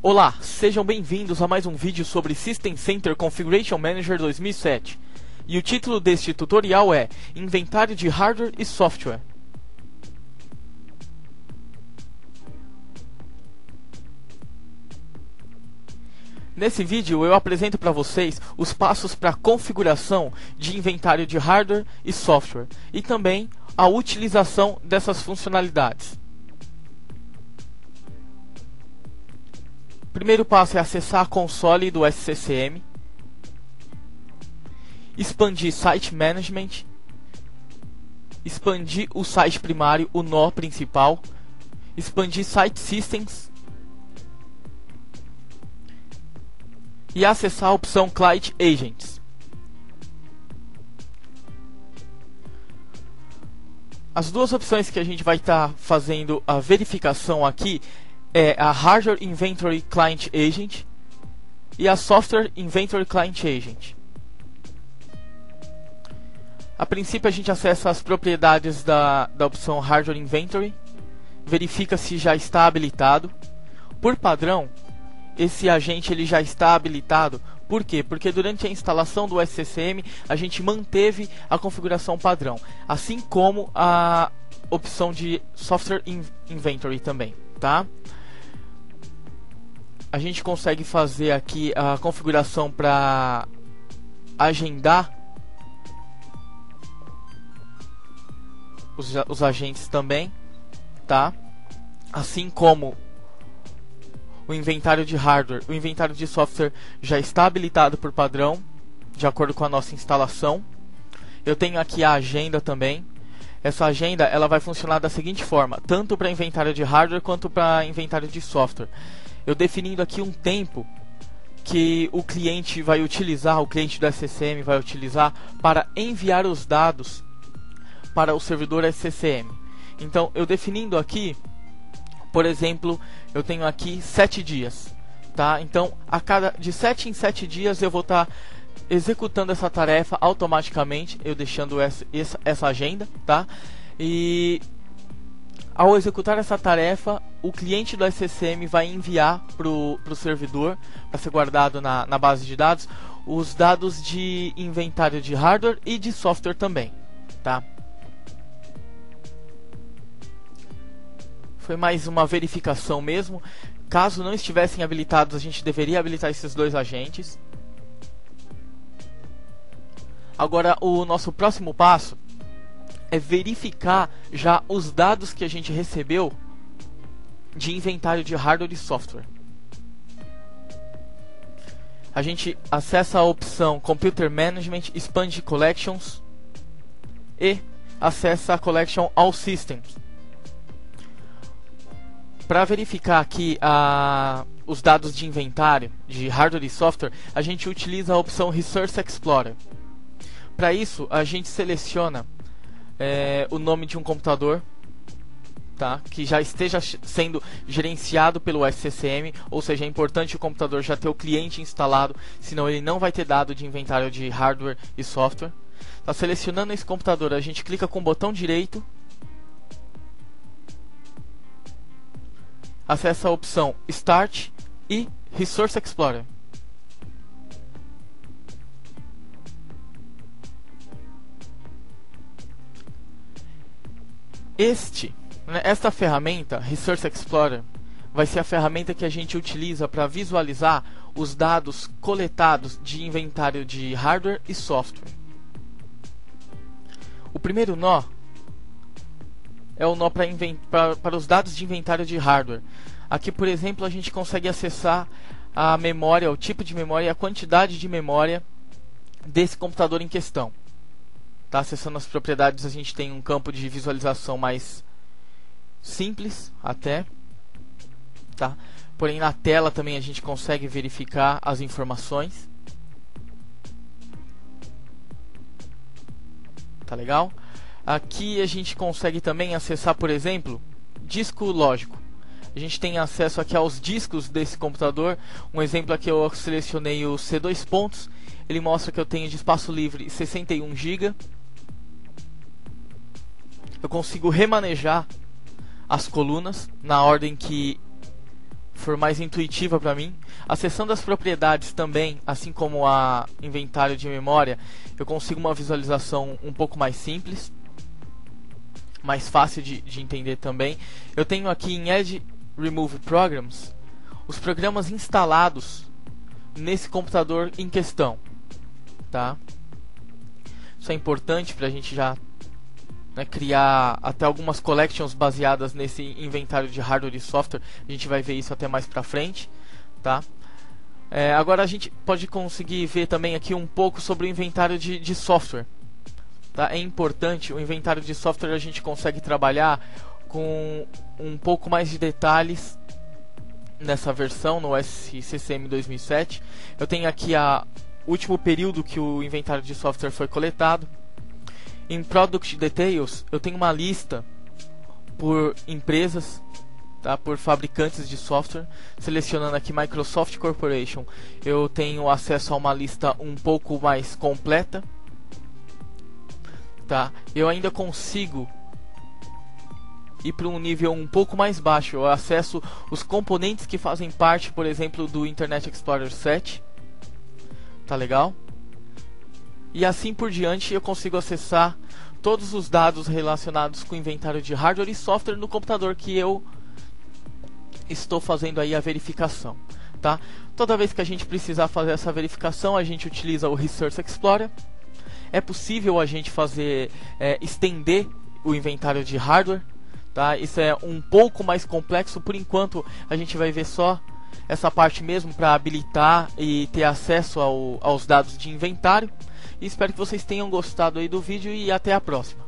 Olá, sejam bem-vindos a mais um vídeo sobre System Center Configuration Manager 2007. E o título deste tutorial é Inventário de Hardware e Software. Nesse vídeo eu apresento para vocês os passos para a configuração de inventário de hardware e software e também a utilização dessas funcionalidades. O primeiro passo é acessar a console do SCCM, expandir Site Management, expandir o site primário, o nó principal, expandir Site Systems e acessar a opção Client Agents. As duas opções que a gente vai estar fazendo a verificação aqui é a Hardware Inventory Client Agent e a Software Inventory Client Agent. A princípio a gente acessa as propriedades da opção Hardware Inventory, verifica se já está habilitado. Por padrão, esse agente ele já está habilitado. Por quê? Porque durante a instalação do SCCM a gente manteve a configuração padrão, assim como a opção de Software Inventory também, tá? A gente consegue fazer aqui a configuração para agendar os agentes também, tá? Assim como o inventário de hardware, o inventário de software já está habilitado por padrão, de acordo com a nossa instalação. Eu tenho aqui a agenda também. Essa agenda ela vai funcionar da seguinte forma, tanto para inventário de hardware quanto para inventário de software. Eu definindo aqui um tempo que o cliente vai utilizar, o cliente do SCCM vai utilizar para enviar os dados para o servidor SCCM. Então, eu definindo aqui, por exemplo, eu tenho aqui 7 dias, tá? Então, de 7 em 7 dias eu vou estar executando essa tarefa automaticamente, eu deixando essa agenda, tá? E ao executar essa tarefa, o cliente do SCCM vai enviar para o servidor, para ser guardado na base de dados, os dados de inventário de hardware e de software também, tá? Foi mais uma verificação mesmo. Caso não estivessem habilitados, a gente deveria habilitar esses dois agentes. Agora, o nosso próximo passo é verificar já os dados que a gente recebeu de inventário de hardware e software. A gente acessa a opção Computer Management, expande Collections e acessa a Collection All Systems. Para verificar aqui os dados de inventário de hardware e software, a gente utiliza a opção Resource Explorer. Para isso, a gente seleciona o nome de um computador, tá? Que já esteja sendo gerenciado pelo SCCM, ou seja, é importante o computador já ter o cliente instalado, senão ele não vai ter dado de inventário de hardware e software. Tá, selecionando esse computador, a gente clica com o botão direito, acessa a opção Start e Resource Explorer. Esta ferramenta, Resource Explorer, vai ser a ferramenta que a gente utiliza para visualizar os dados coletados de inventário de hardware e software. O primeiro nó é o nó para os dados de inventário de hardware. Aqui, por exemplo, a gente consegue acessar a memória, o tipo de memória e a quantidade de memória desse computador em questão. Tá? Acessando as propriedades, a gente tem um campo de visualização mais simples até, tá? Porém, na tela também a gente consegue verificar as informações. Tá legal? Aqui a gente consegue também acessar, por exemplo, disco lógico. A gente tem acesso aqui aos discos desse computador. Um exemplo aqui, eu selecionei o C2 pontos. Ele mostra que eu tenho de espaço livre 61 GB. Eu consigo remanejar as colunas na ordem que for mais intuitiva para mim. Acessando as propriedades também, assim como a inventário de memória, eu consigo uma visualização um pouco mais simples, mais fácil de entender também. Eu tenho aqui em Edge Remove Programs os programas instalados nesse computador em questão, tá? Isso é importante para a gente já, né, criar até algumas collections baseadas nesse inventário de hardware e software. A gente vai ver isso até mais pra frente, tá? Agora a gente pode conseguir ver também aqui um pouco sobre o inventário de software, tá? É importante, o inventário de software a gente consegue trabalhar com um pouco mais de detalhes nessa versão, no SCCM 2007. Eu tenho aqui o último período que o inventário de software foi coletado. Em Product Details, eu tenho uma lista por empresas, tá? Por fabricantes de software. Selecionando aqui Microsoft Corporation, eu tenho acesso a uma lista um pouco mais completa, tá? Eu ainda consigo ir para um nível um pouco mais baixo. Eu acesso os componentes que fazem parte, por exemplo, do Internet Explorer 7. Tá legal? E assim por diante eu consigo acessar todos os dados relacionados com o inventário de hardware e software no computador que eu estou fazendo aí a verificação, tá? Toda vez que a gente precisar fazer essa verificação, a gente utiliza o Resource Explorer. É possível a gente fazer estender o inventário de hardware, tá? Isso é um pouco mais complexo. Por enquanto a gente vai ver só essa parte mesmo para habilitar e ter acesso aos dados de inventário. E espero que vocês tenham gostado aí do vídeo e até a próxima.